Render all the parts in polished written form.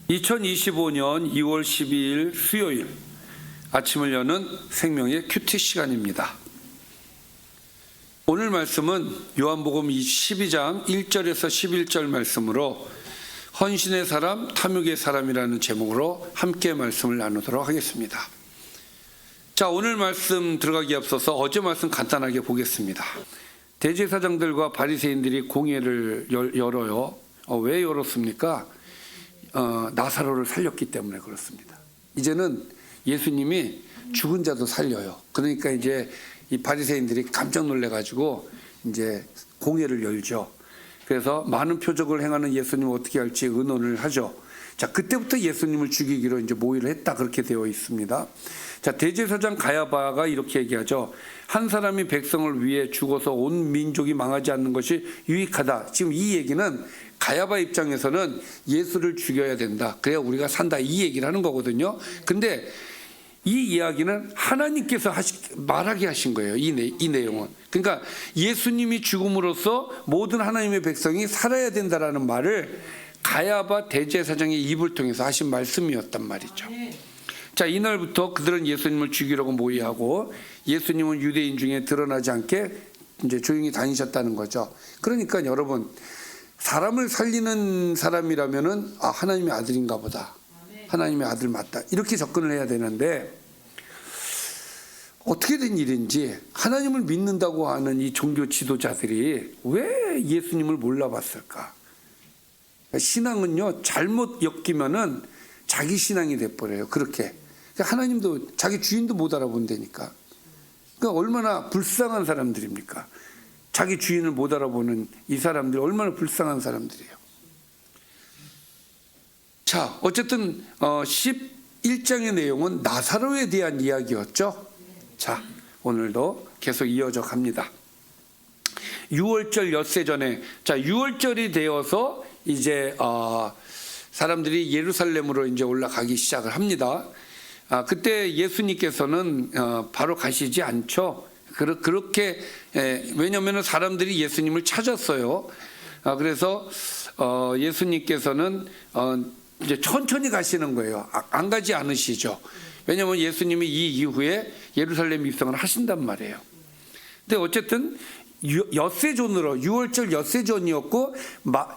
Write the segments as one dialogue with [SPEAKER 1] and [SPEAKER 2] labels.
[SPEAKER 1] 2025년 2월 12일 수요일 아침을 여는 생명의 큐티 시간입니다. 오늘 말씀은 요한복음 12장 1절에서 11절 말씀으로 헌신의 사람, 탐욕의 사람이라는 제목으로 함께 말씀을 나누도록 하겠습니다. 자, 오늘 말씀 들어가기 앞서서 어제 말씀 간단하게 보겠습니다. 대제사장들과 바리새인들이 공회를 열어요. 왜 열었습니까? 나사로를 살렸기 때문에 그렇습니다. 이제는 예수님이 죽은 자도 살려요. 그러니까 이제 이 바리새인들이 깜짝 놀래가지고 이제 공회를 열죠. 그래서 많은 표적을 행하는 예수님을 어떻게 할지 의논을 하죠. 자, 그때부터 예수님을 죽이기로 이제 모의를 했다, 그렇게 되어 있습니다. 자, 대제사장 가야바가 이렇게 얘기하죠. 한 사람이 백성을 위해 죽어서 온 민족이 망하지 않는 것이 유익하다. 지금 이 얘기는 가야바 입장에서는 예수를 죽여야 된다, 그래야 우리가 산다, 이 얘기를 하는 거거든요. 근데 이 이야기는 하나님께서 말하게 하신 거예요. 이 내용은. 그러니까 예수님이 죽음으로써 모든 하나님의 백성이 살아야 된다라는 말을 가야바 대제사장의 입을 통해서 하신 말씀이었단 말이죠. 자, 이날부터 그들은 예수님을 죽이려고 모의하고 예수님은 유대인 중에 드러나지 않게 이제 조용히 다니셨다는 거죠. 그러니까 여러분, 사람을 살리는 사람이라면은 하나님의 아들인가 보다, 하나님의 아들 맞다, 이렇게 접근을 해야 되는데 어떻게 된 일인지 하나님을 믿는다고 하는 이 종교 지도자들이 왜 예수님을 몰라봤을까? 신앙은요, 잘못 엮이면은 자기 신앙이 돼버려요. 그렇게 하나님도 자기 주인도 못 알아본다니까. 그러니까 얼마나 불쌍한 사람들입니까? 자기 주인을 못 알아보는 이 사람들이 얼마나 불쌍한 사람들이에요. 자, 어쨌든 11장의 내용은 나사로에 대한 이야기였죠. 자, 오늘도 계속 이어져 갑니다. 6월절 엿새 전에, 자, 6월절이 되어서 이제 사람들이 예루살렘으로 이제 올라가기 시작을 합니다. 그때 예수님께서는 바로 가시지 않죠. 그렇게, 왜냐하면 사람들이 예수님을 찾았어요. 그래서 예수님께서는 이제 천천히 가시는 거예요. 안 가지 않으시죠. 왜냐하면 예수님이 이 이후에 예루살렘 입성을 하신단 말이에요. 근데 어쨌든 엿새전으로, 6월절 엿새전이었고,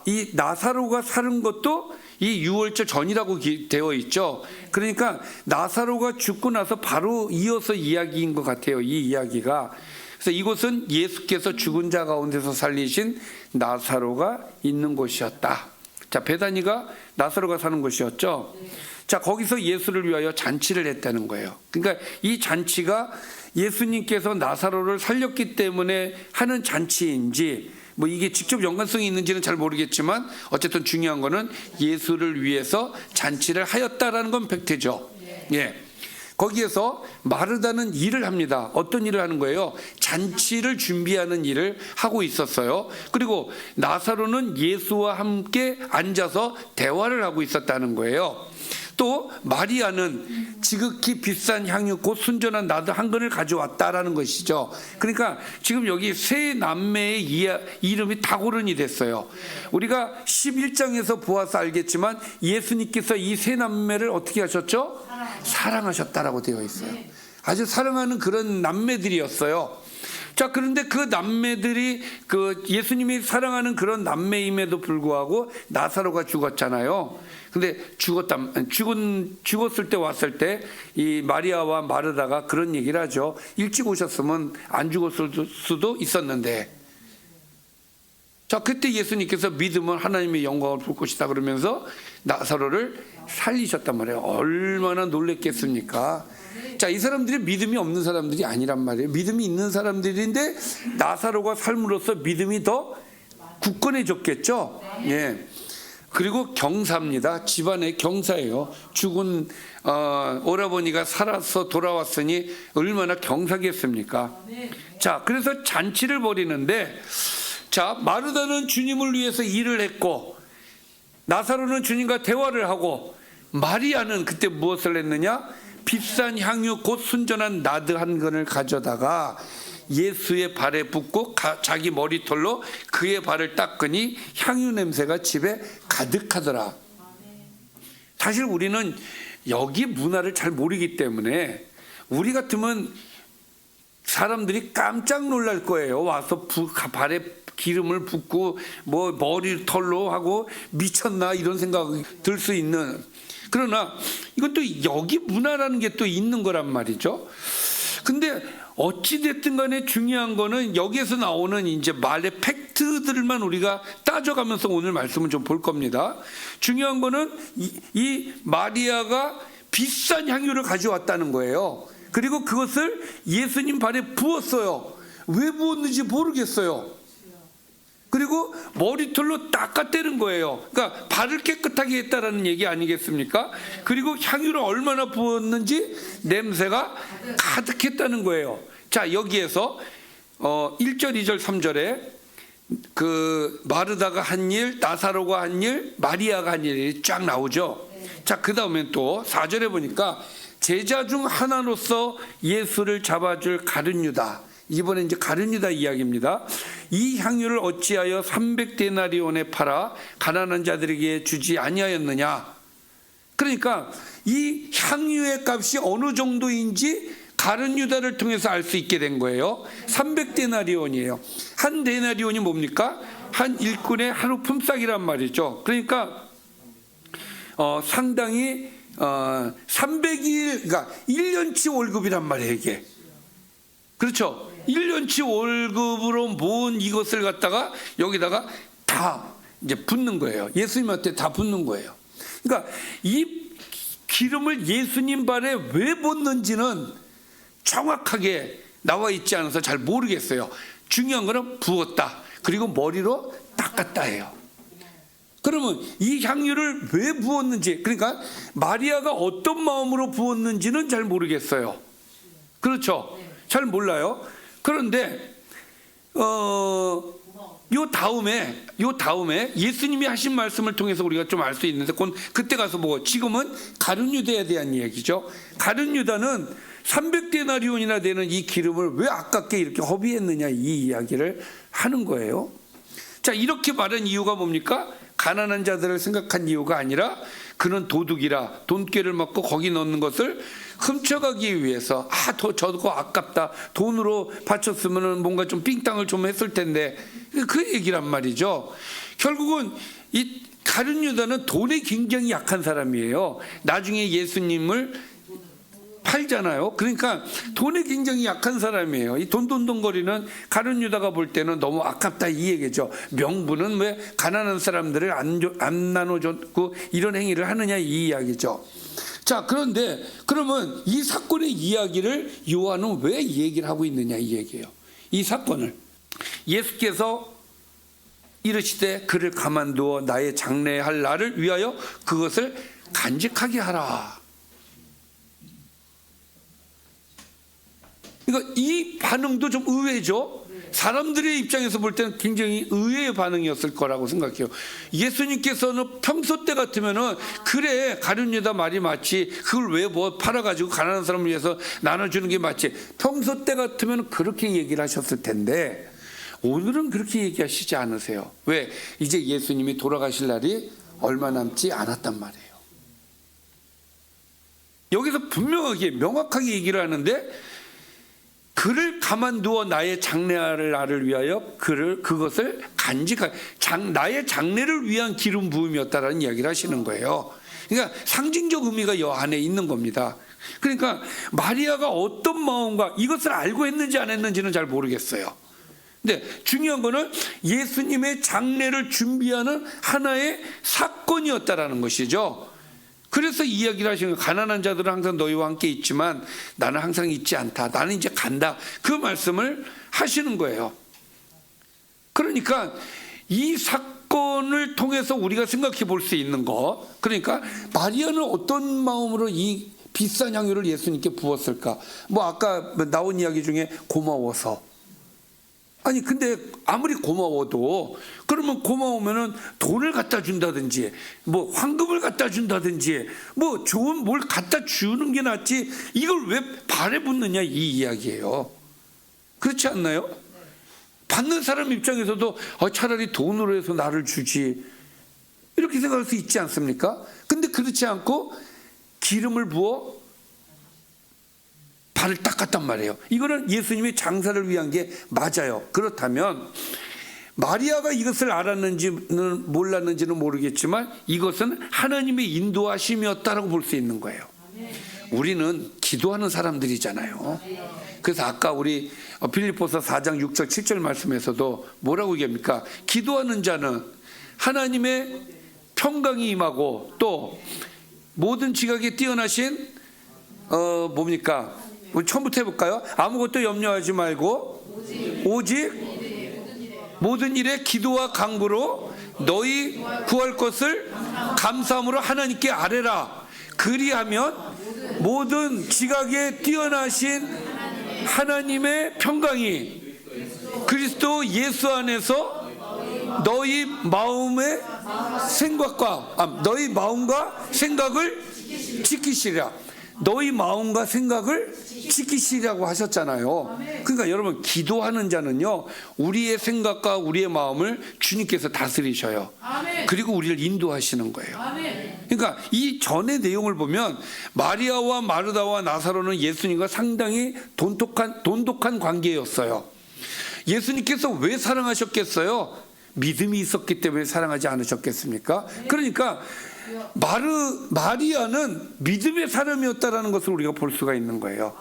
[SPEAKER 1] 이 나사로가 사는 것도 이 6월절 전이라고 되어 있죠. 그러니까 나사로가 죽고 나서 바로 이어서 이야기인 것 같아요, 이 이야기가. 그래서 이곳은 예수께서 죽은 자 가운데서 살리신 나사로가 있는 곳이었다. 자, 베다니가 나사로가 사는 곳이었죠. 자, 거기서 예수를 위하여 잔치를 했다는 거예요. 그러니까 이 잔치가 예수님께서 나사로를 살렸기 때문에 하는 잔치인지, 뭐 이게 직접 연관성이 있는지는 잘 모르겠지만 어쨌든 중요한 거는 예수를 위해서 잔치를 하였다라는 건 팩트죠. 예. 거기에서 마르다는 일을 합니다. 어떤 일을 하는 거예요? 잔치를 준비하는 일을 하고 있었어요. 그리고 나사로는 예수와 함께 앉아서 대화를 하고 있었다는 거예요. 또 마리아는 지극히 비싼 향유 곧 순전한 나드 한 근을 가져왔다라는 것이죠. 그러니까 지금 여기 세 남매의 이름이 다 거론이 됐어요. 우리가 11장에서 보아서 알겠지만 예수님께서 이 세 남매를 어떻게 하셨죠? 사랑하셨다라고 되어 있어요. 아주 사랑하는 그런 남매들이었어요. 자, 그런데 그 남매들이 그 예수님이 사랑하는 그런 남매임에도 불구하고 나사로가 죽었잖아요. 근데 죽었을 때 왔을 때 이 마리아와 마르다가 그런 얘기를 하죠. 일찍 오셨으면 안 죽었을 수도 있었는데. 자, 그때 예수님께서 믿으면 하나님의 영광을 볼 것이다 그러면서 나사로를 살리셨단 말이에요. 얼마나 놀랬겠습니까? 자, 이 사람들이 믿음이 없는 사람들이 아니란 말이에요. 믿음이 있는 사람들인데 나사로가 삶으로써 믿음이 더 굳건해졌겠죠. 예. 그리고 경사입니다. 집안의 경사예요. 죽은 오라버니가 살아서 돌아왔으니 얼마나 경사겠습니까? 자, 그래서 잔치를 벌이는데, 자, 마르다는 주님을 위해서 일을 했고, 나사로는 주님과 대화를 하고, 마리아는 그때 무엇을 했느냐? 비싼 향유 곧 순전한 나드 한 근을 가져다가 예수의 발에 붓고 자기 머리털로 그의 발을 닦으니 향유 냄새가 집에 가득하더라. 사실 우리는 여기 문화를 잘 모르기 때문에 우리 같으면 사람들이 깜짝 놀랄 거예요. 와서 발에 기름을 붓고 뭐 머리털로 하고 미쳤나 이런 생각이 들 수 있는, 그러나 이것도 여기 문화라는 게 또 있는 거란 말이죠. 근데 어찌됐든 간에 중요한 거는 여기에서 나오는 이제 말의 팩트들만 우리가 따져가면서 오늘 말씀을 좀 볼 겁니다. 중요한 거는 이 마리아가 비싼 향유를 가져왔다는 거예요. 그리고 그것을 예수님 발에 부었어요. 왜 부었는지 모르겠어요. 그리고 머리털로 닦아대는 거예요. 그러니까 발을 깨끗하게 했다라는 얘기 아니겠습니까? 그리고 향유를 얼마나 부었는지 냄새가 가득했다는 거예요. 자, 여기에서 1절, 2절, 3절에 그 마르다가 한 일, 나사로가 한 일, 마리아가 한 일이 쫙 나오죠. 자, 그 다음에 또 4절에 보니까 제자 중 하나로서 예수를 잡아줄 가룟 유다. 이번에 이제 가룟 유다 이야기입니다. 이 향유를 어찌하여 300데나리온에 팔아 가난한 자들에게 주지 아니하였느냐. 그러니까 이 향유의 값이 어느 정도인지 가룟 유다를 통해서 알 수 있게 된 거예요. 300데나리온이에요. 한 데나리온이 뭡니까? 한 일꾼의 하루 품삯이란 말이죠. 그러니까 상당히 300일, 그러니까 1년치 월급이란 말이에요, 이게. 그렇죠? 1년치 월급으로 모은 이것을 갖다가 여기다가 다 이제 붓는 거예요. 예수님한테 다 붓는 거예요. 그러니까 이 기름을 예수님 발에 왜 붓는지는 정확하게 나와 있지 않아서 잘 모르겠어요. 중요한 거는 부었다. 그리고 머리로 닦았다예요. 그러면 이 향유를 왜 부었는지, 그러니까 마리아가 어떤 마음으로 부었는지는 잘 모르겠어요. 그렇죠? 잘 몰라요. 그런데 요 다음에 예수님이 하신 말씀을 통해서 우리가 좀 알 수 있는데, 그때 가서 보고, 지금은 가룟 유다에 대한 이야기죠. 가룟 유다는 300데나리온이나 되는 이 기름을 왜 아깝게 이렇게 허비했느냐, 이 이야기를 하는 거예요. 자, 이렇게 말한 이유가 뭡니까? 가난한 자들을 생각한 이유가 아니라 그는 도둑이라 돈꾀를 먹고 거기 넣는 것을 훔쳐가기 위해서, 저거 아깝다, 돈으로 바쳤으면 뭔가 좀 삥땅을 좀 했을 텐데, 그 얘기란 말이죠. 결국은 이 가룟 유다는 돈에 굉장히 약한 사람이에요. 나중에 예수님을 팔잖아요. 그러니까 돈에 굉장히 약한 사람이에요. 이 돈돈돈거리는 가룟 유다가 볼 때는 너무 아깝다, 이 얘기죠. 명분은 왜 가난한 사람들을 안 나눠줬고 이런 행위를 하느냐, 이 이야기죠. 자, 그런데 그러면 이 사건의 이야기를 요한은 왜 얘기를 하고 있느냐, 이 얘기예요. 이 사건을 예수께서 이르시되 그를 가만두어 나의 장래할 날을 위하여 그것을 간직하게 하라. 그러니까 이 반응도 좀 의외죠. 사람들의 입장에서 볼 때는 굉장히 의외의 반응이었을 거라고 생각해요. 예수님께서는 평소 때 같으면은, 그래, 가룟 유다 말이 맞지, 그걸 왜 뭐 팔아가지고 가난한 사람을 위해서 나눠주는 게 맞지, 평소 때 같으면 그렇게 얘기를 하셨을 텐데, 오늘은 그렇게 얘기하시지 않으세요. 왜? 이제 예수님이 돌아가실 날이 얼마 남지 않았단 말이에요. 여기서 분명하게 명확하게 얘기를 하는데, 그를 가만두어 나의 장래할 날을 위하여 그것을 나의 장래를 위한 기름 부음이었다라는 이야기를 하시는 거예요. 그러니까 상징적 의미가 여 안에 있는 겁니다. 그러니까 마리아가 어떤 마음과 이것을 알고 했는지 안 했는지는 잘 모르겠어요. 근데 중요한 거는 예수님의 장래를 준비하는 하나의 사건이었다라는 것이죠. 그래서 이야기를 하시는 거예요. 가난한 자들은 항상 너희와 함께 있지만 나는 항상 있지 않다. 나는 이제 간다. 그 말씀을 하시는 거예요. 그러니까 이 사건을 통해서 우리가 생각해 볼 수 있는 거, 그러니까 마리아는 어떤 마음으로 이 비싼 향유를 예수님께 부었을까? 뭐 아까 나온 이야기 중에 고마워서. 아니, 근데 아무리 고마워도, 그러면 고마우면은 돈을 갖다 준다든지, 뭐 황금을 갖다 준다든지, 뭐 좋은 뭘 갖다 주는 게 낫지, 이걸 왜 발에 붓느냐, 이 이야기예요. 그렇지 않나요? 받는 사람 입장에서도 차라리 돈으로 해서 나를 주지, 이렇게 생각할 수 있지 않습니까? 근데 그렇지 않고 기름을 부어 발을 닦았단 말이에요. 이거는 예수님의 장사를 위한 게 맞아요. 그렇다면 마리아가 이것을 알았는지는 몰랐는지는 모르겠지만 이것은 하나님의 인도하심이었다라고 볼 수 있는 거예요. 우리는 기도하는 사람들이잖아요. 그래서 아까 우리 빌립보서 4장 6절 7절 말씀에서도 뭐라고 얘기합니까? 기도하는 자는 하나님의 평강이 임하고 또 모든 지각에 뛰어나신 뭡니까? 처음부터 해볼까요? 아무것도 염려하지 말고 오직 모든 일에 기도와 간구로 너희 구할 것을 감사함으로 하나님께 아뢰라. 그리하면 모든 지각에 뛰어나신 하나님의 평강이 그리스도 예수 안에서 너희 마음의 생각과 너희 마음과 생각을 지키시리라. 너희 마음과 생각을 지키시라고 하셨잖아요. 그러니까 여러분, 기도하는 자는요, 우리의 생각과 우리의 마음을 주님께서 다스리셔요. 그리고 우리를 인도하시는 거예요. 그러니까 이 전의 내용을 보면 마리아와 마르다와 나사로는 예수님과 상당히 돈독한 관계였어요. 예수님께서 왜 사랑하셨겠어요? 믿음이 있었기 때문에 사랑하지 않으셨겠습니까? 그러니까 마리아는 믿음의 사람이었다라는 것을 우리가 볼 수가 있는 거예요.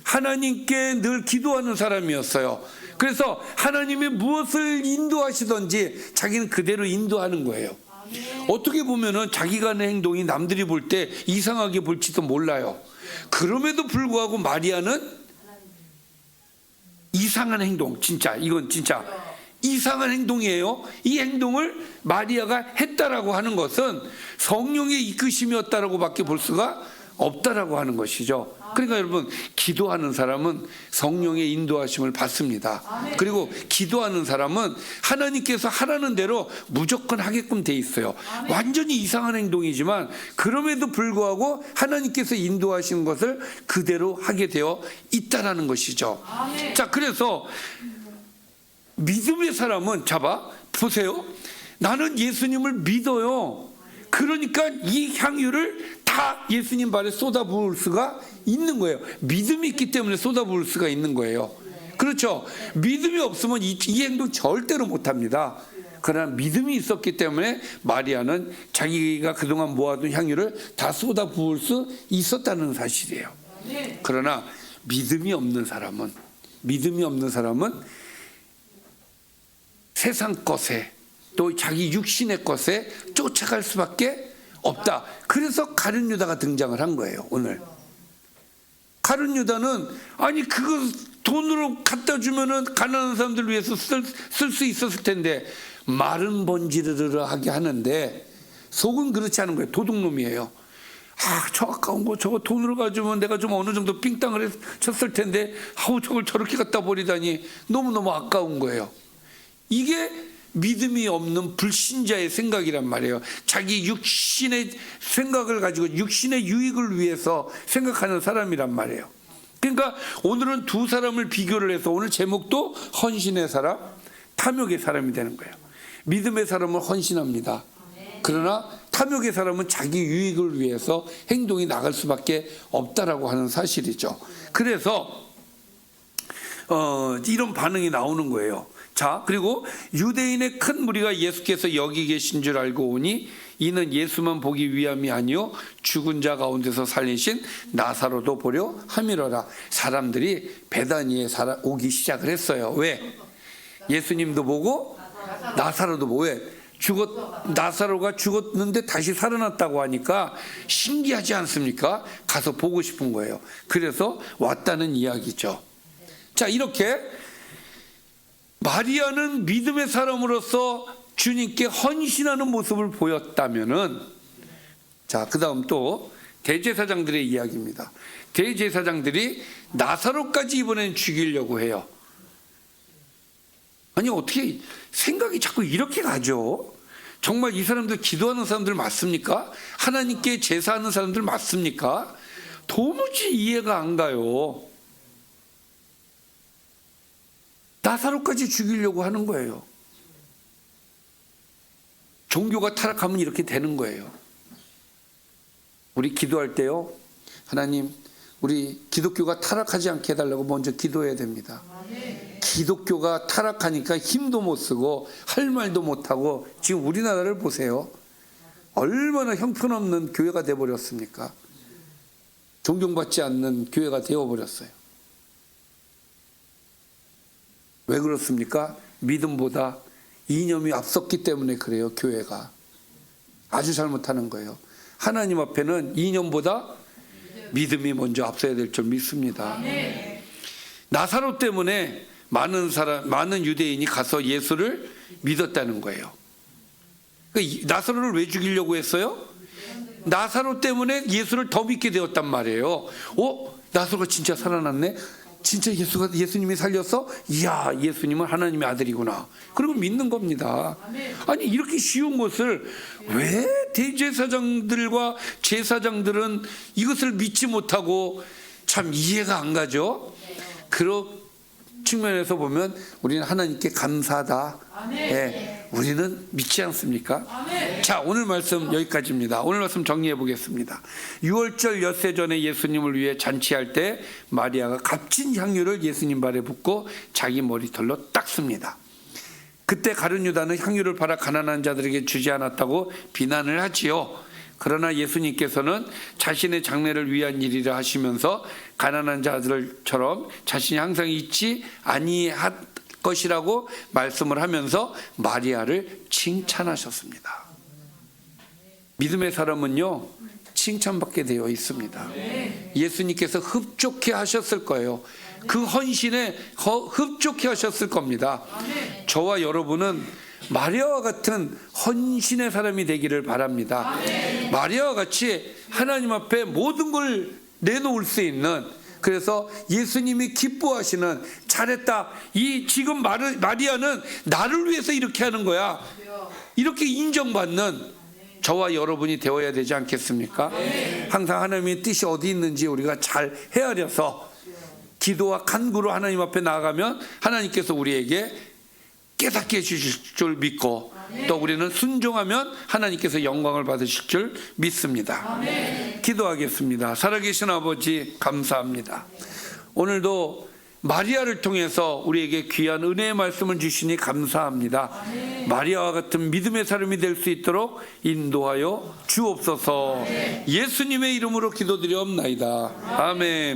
[SPEAKER 1] 하나님께 늘 기도하는 사람이었어요. 그래서 하나님이 무엇을 인도하시든지 자기는 그대로 인도하는 거예요. 어떻게 보면은 자기가 하는 행동이 남들이 볼 때 이상하게 볼지도 몰라요. 그럼에도 불구하고 마리아는 이상한 행동, 이건 진짜 이상한 행동이에요. 이 행동을 마리아가 했다라고 하는 것은 성령의 이끄심이었다라고 밖에 볼 수가 없다라고 하는 것이죠. 그러니까 여러분, 기도하는 사람은 성령의 인도하심을 받습니다. 그리고 기도하는 사람은 하나님께서 하라는 대로 무조건 하게끔 돼 있어요. 완전히 이상한 행동이지만 그럼에도 불구하고 하나님께서 인도하신 것을 그대로 하게 되어 있다라는 것이죠. 자, 그래서 믿음의 사람은 보세요. 나는 예수님을 믿어요. 그러니까 이 향유를 다 예수님 발에 쏟아부을 수가 있는 거예요. 믿음이 있기 때문에 쏟아부을 수가 있는 거예요. 그렇죠? 믿음이 없으면 이 행동 절대로 못합니다. 그러나 믿음이 있었기 때문에 마리아는 자기가 그동안 모아둔 향유를 다 쏟아부을 수 있었다는 사실이에요. 그러나 믿음이 없는 사람은 세상 것에 또 자기 육신의 것에 쫓아갈 수밖에 없다. 그래서 가룟 유다가 등장을 한 거예요. 오늘 가룟 유다는 그거 돈으로 갖다 주면은 가난한 사람들 위해서 쓸 수 있었을 텐데 말은 번지르르 하게 하는데 속은 그렇지 않은 거예요. 도둑놈이에요. 저 아까운 거 저거 돈으로 가지면 내가 좀 어느 정도 삥땅을 쳤을 텐데 저걸 저렇게 갖다 버리다니 너무너무 아까운 거예요. 이게 믿음이 없는 불신자의 생각이란 말이에요. 자기 육신의 생각을 가지고 육신의 유익을 위해서 생각하는 사람이란 말이에요. 그러니까 오늘은 두 사람을 비교를 해서 오늘 제목도 헌신의 사람, 탐욕의 사람이 되는 거예요. 믿음의 사람은 헌신합니다. 그러나 탐욕의 사람은 자기 유익을 위해서 행동이 나갈 수밖에 없다라고 하는 사실이죠. 그래서 이런 반응이 나오는 거예요. 자, 그리고 유대인의 큰 무리가 예수께서 여기 계신 줄 알고 오니 이는 예수만 보기 위함이 아니요 죽은 자 가운데서 살리신 나사로도 보려 함이로라. 사람들이 베다니에 오기 시작을 했어요. 왜? 예수님도 보고 나사로도 보고. 왜? 나사로가 죽었는데 다시 살아났다고 하니까 신기하지 않습니까? 가서 보고 싶은 거예요. 그래서 왔다는 이야기죠. 자, 이렇게 마리아는 믿음의 사람으로서 주님께 헌신하는 모습을 보였다면은, 자, 그 다음 또 대제사장들의 이야기입니다. 대제사장들이 나사로까지 이번엔 죽이려고 해요. 어떻게 생각이 자꾸 이렇게 가죠? 정말 이 사람들 기도하는 사람들 맞습니까? 하나님께 제사하는 사람들 맞습니까? 도무지 이해가 안 가요. 나사로까지 죽이려고 하는 거예요. 종교가 타락하면 이렇게 되는 거예요. 우리 기도할 때요, 하나님 우리 기독교가 타락하지 않게 해달라고 먼저 기도해야 됩니다. 기독교가 타락하니까 힘도 못 쓰고 할 말도 못하고 지금 우리나라를 보세요. 얼마나 형편없는 교회가 되어버렸습니까? 존경받지 않는 교회가 되어버렸어요. 왜 그렇습니까? 믿음보다 이념이 앞섰기 때문에 그래요. 교회가 아주 잘못하는 거예요. 하나님 앞에는 이념보다 믿음이 먼저 앞서야 될 줄 믿습니다. 나사로 때문에 많은 유대인이 가서 예수를 믿었다는 거예요. 나사로를 왜 죽이려고 했어요? 나사로 때문에 예수를 더 믿게 되었단 말이에요. 나사로가 진짜 살아났네? 진짜 예수님이 살렸어? 이야, 예수님은 하나님의 아들이구나. 그리고 믿는 겁니다. 아니, 이렇게 쉬운 것을 왜 대제사장들과 제사장들은 이것을 믿지 못하고 참 이해가 안 가죠? 그런 측면에서 보면 우리는 하나님께 감사하다. 우리는 믿지 않습니까? 자, 오늘 말씀 여기까지입니다. 오늘 말씀 정리해 보겠습니다. 6월절 엿새 전에 예수님을 위해 잔치할 때 마리아가 값진 향유를 예수님 발에 붓고 자기 머리털로 닦습니다. 그때 가룟 유다는 향유를 팔아 가난한 자들에게 주지 않았다고 비난을 하지요. 그러나 예수님께서는 자신의 장래를 위한 일이라 하시면서 가난한 자들처럼 자신이 항상 있지 아니할 것이라고 말씀을 하면서 마리아를 칭찬하셨습니다. 믿음의 사람은요, 칭찬받게 되어 있습니다. 예수님께서 흡족해 하셨을 거예요. 그 헌신에 흡족해 하셨을 겁니다. 저와 여러분은 마리아와 같은 헌신의 사람이 되기를 바랍니다. 마리아와 같이 하나님 앞에 모든 걸 내놓을 수 있는, 그래서 예수님이 기뻐하시는, 잘했다, 지금 마리아는 나를 위해서 이렇게 하는 거야, 이렇게 인정받는 저와 여러분이 되어야 되지 않겠습니까? 항상 하나님의 뜻이 어디 있는지 우리가 잘 헤아려서 기도와 간구로 하나님 앞에 나아가면 하나님께서 우리에게 깨닫게 해주실 줄 믿고, 또 우리는 순종하면 하나님께서 영광을 받으실 줄 믿습니다. 기도하겠습니다. 살아계신 아버지, 감사합니다. 오늘도 마리아를 통해서 우리에게 귀한 은혜의 말씀을 주시니 감사합니다. 마리아와 같은 믿음의 사람이 될 수 있도록 인도하여 주옵소서. 예수님의 이름으로 기도드리옵나이다. 아멘.